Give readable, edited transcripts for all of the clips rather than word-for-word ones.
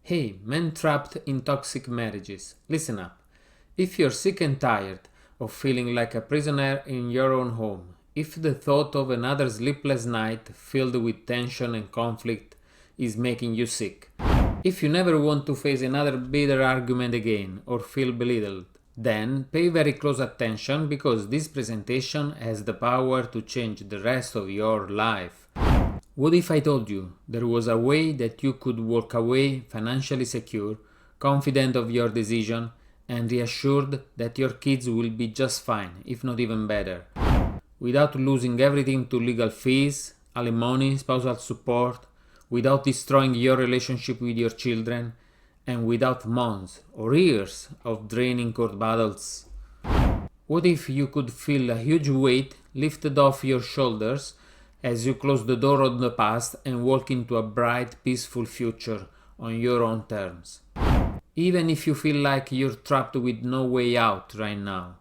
Hey, men trapped in toxic marriages, listen up. If you're sick and tired of feeling like a prisoner in your own home, if the thought of another sleepless night filled with tension and conflict is making you sick, if you never want to face another bitter argument again or feel belittled, then pay very close attention because this presentation has the power to change the rest of your life. What if I told you there was a way that you could walk away financially secure, confident of your decision, and reassured that your kids will be just fine, if not even better, without losing everything to legal fees, alimony, spousal support, without destroying your relationship with your children, and without months or years of draining court battles? What if you could feel a huge weight lifted off your shoulders as you close the door on the past and walk into a bright, peaceful future on your own terms? Even if you feel like you're trapped with no way out right now.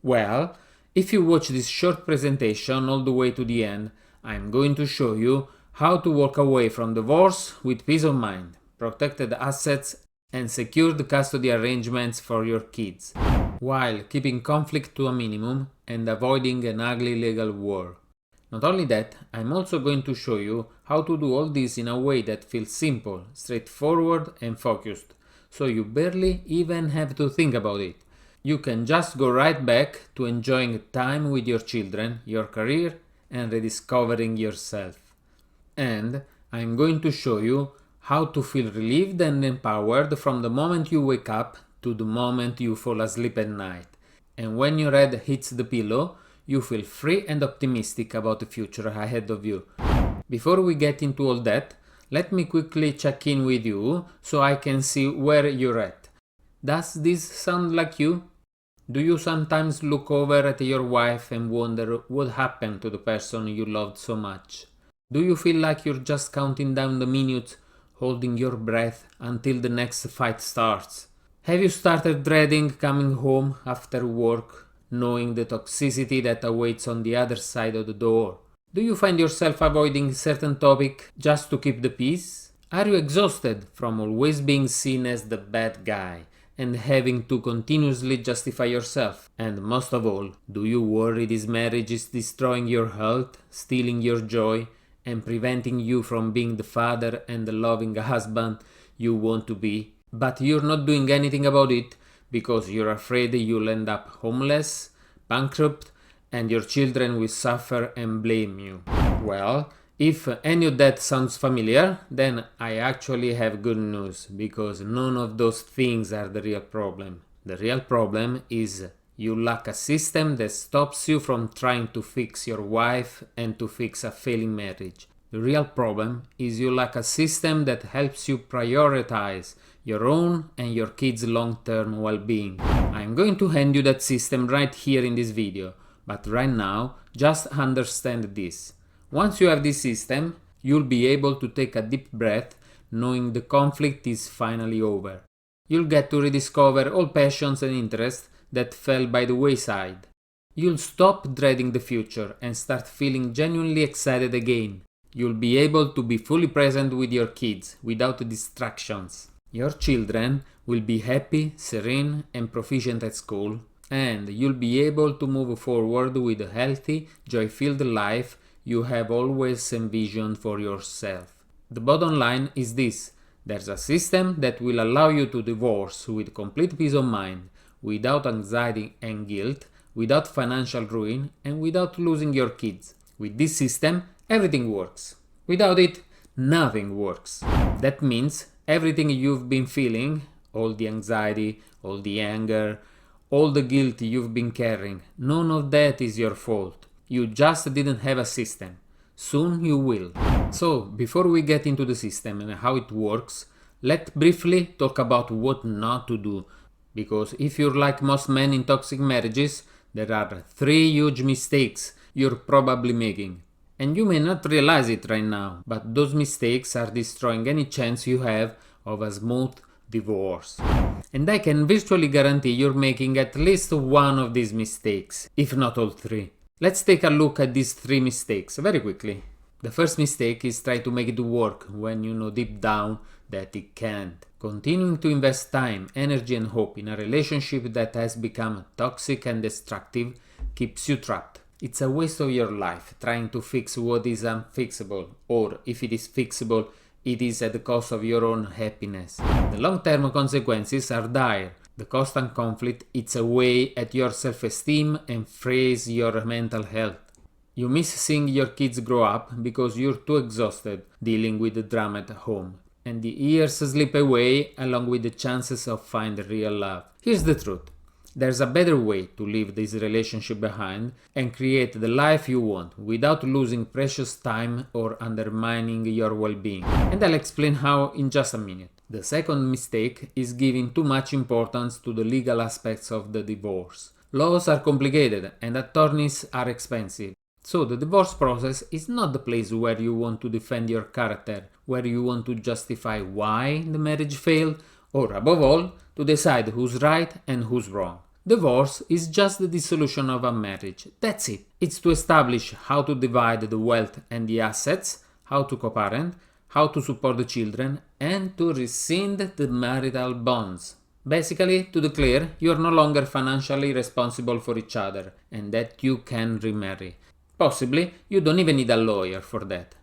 Well, if you watch this short presentation all the way to the end, I'm going to show you how to walk away from divorce with peace of mind, protected assets, and secured custody arrangements for your kids, while keeping conflict to a minimum and avoiding an ugly legal war. Not only that, I'm also going to show you how to do all this in a way that feels simple, straightforward and focused, so you barely even have to think about it. You can just go right back to enjoying time with your children, your career, and rediscovering yourself. And I'm going to show you how to feel relieved and empowered from the moment you wake up to the moment you fall asleep at night. And when your head hits the pillow, you feel free and optimistic about the future ahead of you. Before we get into all that, let me quickly check in with you so I can see where you're at. Does this sound like you? Do you sometimes look over at your wife and wonder what happened to the person you loved so much? Do you feel like you're just counting down the minutes, holding your breath until the next fight starts? Have you started dreading coming home after work, knowing the toxicity that awaits on the other side of the door? Do you find yourself avoiding certain topic just to keep the peace? Are you exhausted from always being seen as the bad guy and having to continuously justify yourself? And most of all, do you worry this marriage is destroying your health, stealing your joy, and preventing you from being the father and the loving husband you want to be, but you're not doing anything about it because you're afraid you'll end up homeless, bankrupt, and your children will suffer and blame you? Well, if any of that sounds familiar, then I actually have good news, because none of those things are the real problem. The real problem is you lack a system that stops you from trying to fix your wife and to fix a failing marriage. The real problem is you lack a system that helps you prioritize your own and your kids' long-term well-being. I'm going to hand you that system right here in this video, but right now, just understand this. Once you have this system, you'll be able to take a deep breath knowing the conflict is finally over. You'll get to rediscover all passions and interests that fell by the wayside. You'll stop dreading the future and start feeling genuinely excited again. You'll be able to be fully present with your kids without distractions. Your children will be happy, serene, and proficient at school, and you'll be able to move forward with a healthy, joy-filled life you have always envisioned for yourself. The bottom line is this: there's a system that will allow you to divorce with complete peace of mind, without anxiety and guilt, without financial ruin, and without losing your kids. With this system, everything works. Without it, nothing works. That means everything you've been feeling, all the anxiety, all the anger, all the guilt you've been carrying, none of that is your fault. You just didn't have a system. Soon you will. So, before we get into the system and how it works, let's briefly talk about what not to do. Because if you're like most men in toxic marriages, there are 3 huge mistakes you're probably making. And you may not realize it right now, but those mistakes are destroying any chance you have of a smooth divorce. And I can virtually guarantee you're making at least one of these mistakes, if not all 3. Let's take a look at these 3 mistakes very quickly. The first mistake is try to make it work when you know deep down that it can't. Continuing to invest time, energy and hope in a relationship that has become toxic and destructive keeps you trapped. It's a waste of your life trying to fix what is unfixable, or if it is fixable, it is at the cost of your own happiness. The long-term consequences are dire. The constant conflict eats away at your self-esteem and frays your mental health. You miss seeing your kids grow up because you're too exhausted dealing with the drama at home. And the years slip away along with the chances of finding real love. Here's the truth. There's a better way to leave this relationship behind and create the life you want without losing precious time or undermining your well-being. And I'll explain how in just a minute. The second mistake is giving too much importance to the legal aspects of the divorce. Laws are complicated and attorneys are expensive. So the divorce process is not the place where you want to defend your character, where you want to justify why the marriage failed, or above all, to decide who's right and who's wrong. Divorce is just the dissolution of a marriage. That's it. It's to establish how to divide the wealth and the assets, how to co-parent, how to support the children, and to rescind the marital bonds. Basically, to declare you're no longer financially responsible for each other and that you can remarry. Possibly, you don't even need a lawyer for that.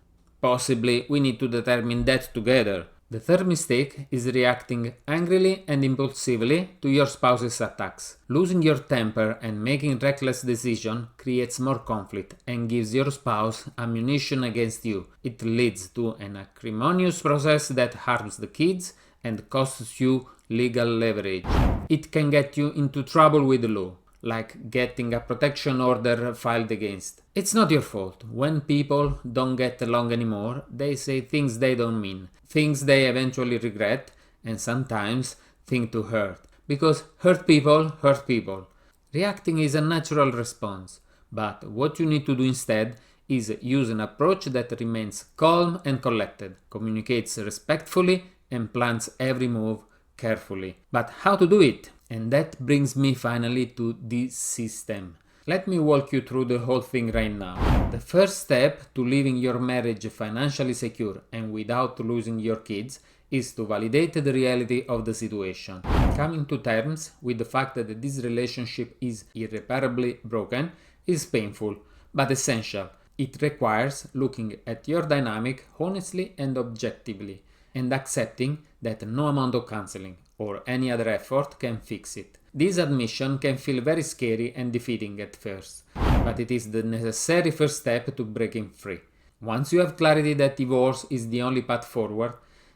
Possibly, we need to determine that together. The third mistake is reacting angrily and impulsively to your spouse's attacks. Losing your temper and making reckless decisions creates more conflict and gives your spouse ammunition against you. It leads to an acrimonious process that harms the kids and costs you legal leverage. It can get you into trouble with the law, like getting a protection order filed against. It's not your fault. When people don't get along anymore, they say things they don't mean, things they eventually regret, and sometimes think to hurt. Because hurt people hurt people. Reacting is a natural response, but what you need to do instead is use an approach that remains calm and collected, communicates respectfully, and plans every move carefully. But how to do it? And that brings me finally to the system. Let me walk you through the whole thing right now. The first step to leaving your marriage financially secure and without losing your kids is to validate the reality of the situation. Coming to terms with the fact that this relationship is irreparably broken is painful, but essential. It requires looking at your dynamic honestly and objectively, and accepting that no amount of counseling or any other effort can fix it. This admission can feel very scary and defeating at first, but it is the necessary first step to breaking free. Once you have clarity that divorce is the only path forward,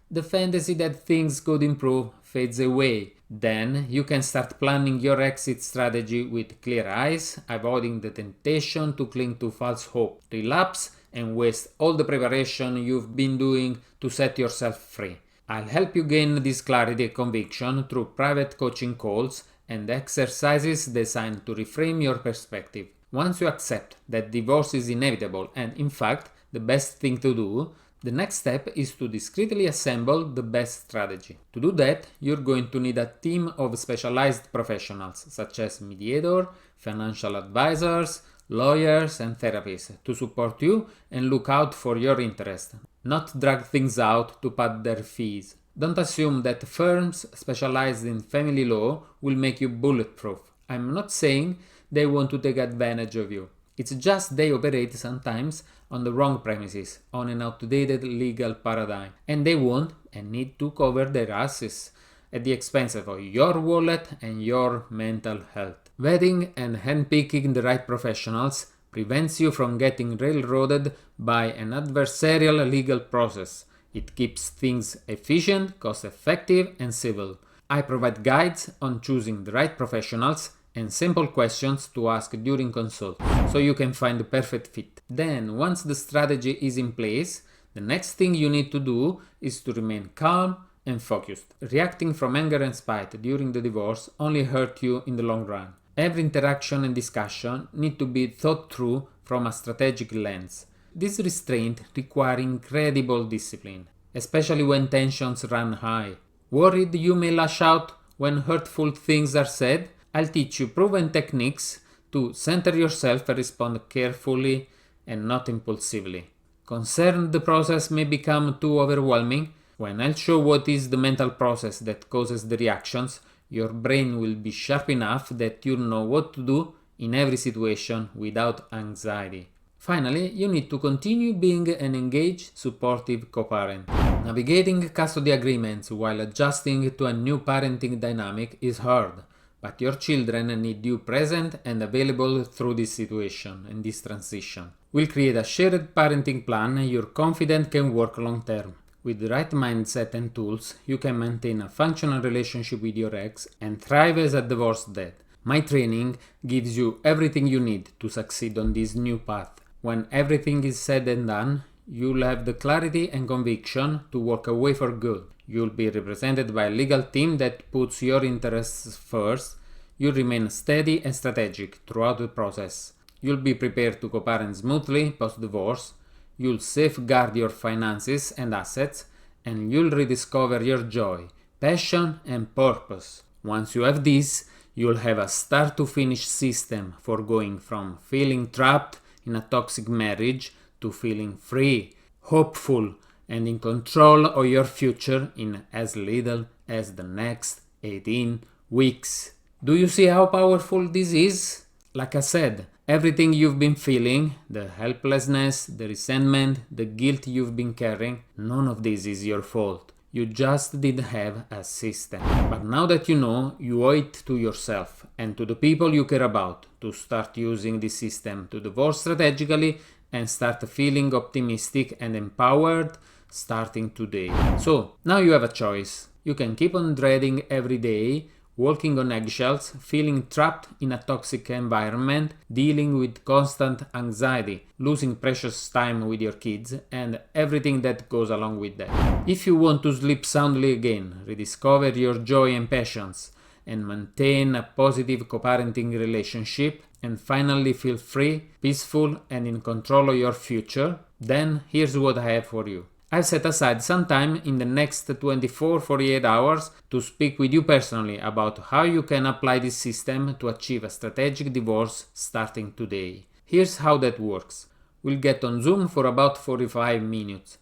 the fantasy that things could improve fades away. Then you can start planning your exit strategy with clear eyes, avoiding the temptation to cling to false hope, relapse, and waste all the preparation you've been doing to set yourself free. I'll help you gain this clarity and conviction through private coaching calls and exercises designed to reframe your perspective. Once you accept that divorce is inevitable and, in fact, the best thing to do, the next step is to discreetly assemble the best strategy. To do that, you're going to need a team of specialized professionals such as mediator, financial advisors, lawyers, and therapists to support you and look out for your interest, not drag things out to pad their fees. Don't assume that firms specialized in family law will make you bulletproof. I'm not saying they want to take advantage of you. It's just they operate sometimes on the wrong premises, on an outdated legal paradigm, and they want and need to cover their asses at the expense of your wallet and your mental health. Vetting and handpicking the right professionals prevents you from getting railroaded by an adversarial legal process. It keeps things efficient, cost-effective, and civil. I provide guides on choosing the right professionals and simple questions to ask during consult, so you can find the perfect fit. Then, once the strategy is in place, the next thing you need to do is to remain calm and focused. Reacting from anger and spite during the divorce only hurt you in the long run. Every interaction and discussion need to be thought through from a strategic lens. This restraint requires incredible discipline, especially when tensions run high. Worried you may lash out when hurtful things are said? I'll teach you proven techniques to center yourself and respond carefully and not impulsively. Concerned the process may become too overwhelming? When I'll show what is the mental process that causes the reactions, your brain will be sharp enough that you'll know what to do in every situation without anxiety. Finally, you need to continue being an engaged, supportive co-parent. Navigating custody agreements while adjusting to a new parenting dynamic is hard, but your children need you present and available through this situation and this transition. We'll create a shared parenting plan you're confident can work long term. With the right mindset and tools, you can maintain a functional relationship with your ex and thrive as a divorced dad. My training gives you everything you need to succeed on this new path. When everything is said and done, you'll have the clarity and conviction to walk away for good. You'll be represented by a legal team that puts your interests first. You'll remain steady and strategic throughout the process. You'll be prepared to co-parent smoothly post-divorce. You'll safeguard your finances and assets, and you'll rediscover your joy, passion, and purpose. Once you have this, you'll have a start-to-finish system for going from feeling trapped in a toxic marriage to feeling free, hopeful, and in control of your future in as little as the next 18 weeks. Do you see how powerful this is? Like I said, everything you've been feeling, the helplessness, the resentment, the guilt you've been carrying, none of this is your fault. You just didn't have a system. But now that you know, you owe it to yourself and to the people you care about to start using this system to divorce strategically and start feeling optimistic and empowered starting today. So, now you have a choice. You can keep on dreading every day, walking on eggshells, feeling trapped in a toxic environment, dealing with constant anxiety, losing precious time with your kids, and everything that goes along with that. If you want to sleep soundly again, rediscover your joy and passions, and maintain a positive co-parenting relationship, and finally feel free, peaceful, and in control of your future, then here's what I have for you. I've set aside some time in the next 24-48 hours to speak with you personally about how you can apply this system to achieve a strategic divorce starting today. Here's how that works. We'll get on Zoom for about 45 minutes.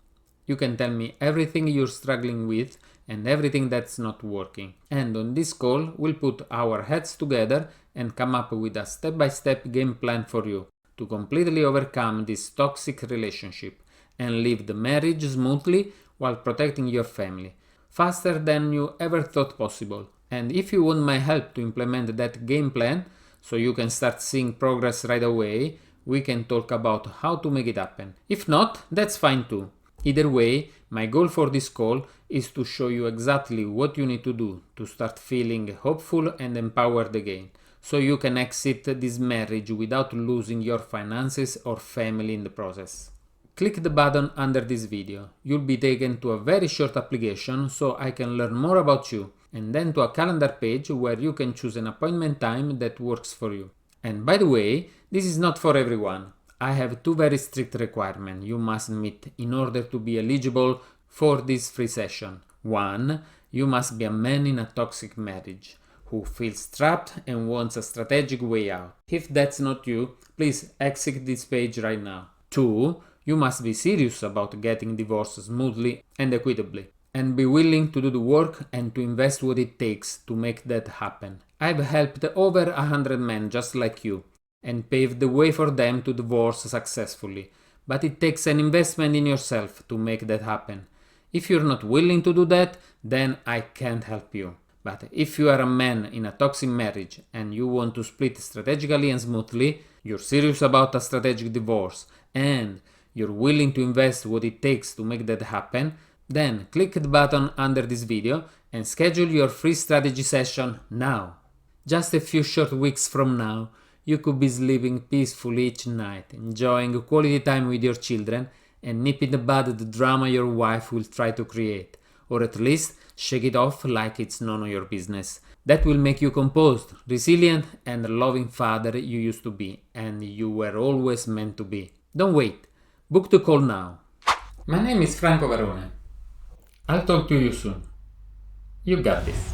You can tell me everything you're struggling with and everything that's not working. And on this call, we'll put our heads together and come up with a step-by-step game plan for you to completely overcome this toxic relationship and live the marriage smoothly while protecting your family, faster than you ever thought possible. And if you want my help to implement that game plan, so you can start seeing progress right away, we can talk about how to make it happen. If not, that's fine too. Either way, my goal for this call is to show you exactly what you need to do to start feeling hopeful and empowered again, so you can exit this marriage without losing your finances or family in the process. Click the button under this video. You'll be taken to a very short application so I can learn more about you, and then to a calendar page where you can choose an appointment time that works for you. And by the way, this is not for everyone. I have two very strict requirements you must meet in order to be eligible for this free session. 1. You must be a man in a toxic marriage who feels trapped and wants a strategic way out. If that's not you, please exit this page right now. 2. You must be serious about getting divorced smoothly and equitably, and be willing to do the work and to invest what it takes to make that happen. I've helped over 100 men just like you, and paved the way for them to divorce successfully, but it takes an investment in yourself to make that happen. If you're not willing to do that, then I can't help you. But if you are a man in a toxic marriage and you want to split strategically and smoothly, you're serious about a strategic divorce, and you're willing to invest what it takes to make that happen, then click the button under this video and schedule your free strategy session now. Just a few short weeks from now, you could be sleeping peacefully each night, enjoying quality time with your children, and nip in the bud the drama your wife will try to create, or at least shake it off like it's none of your business. That will make you composed, resilient, and the loving father you used to be, and you were always meant to be. Don't wait. Book the call now. My name is Franco Varone. I'll talk to you soon. You got this.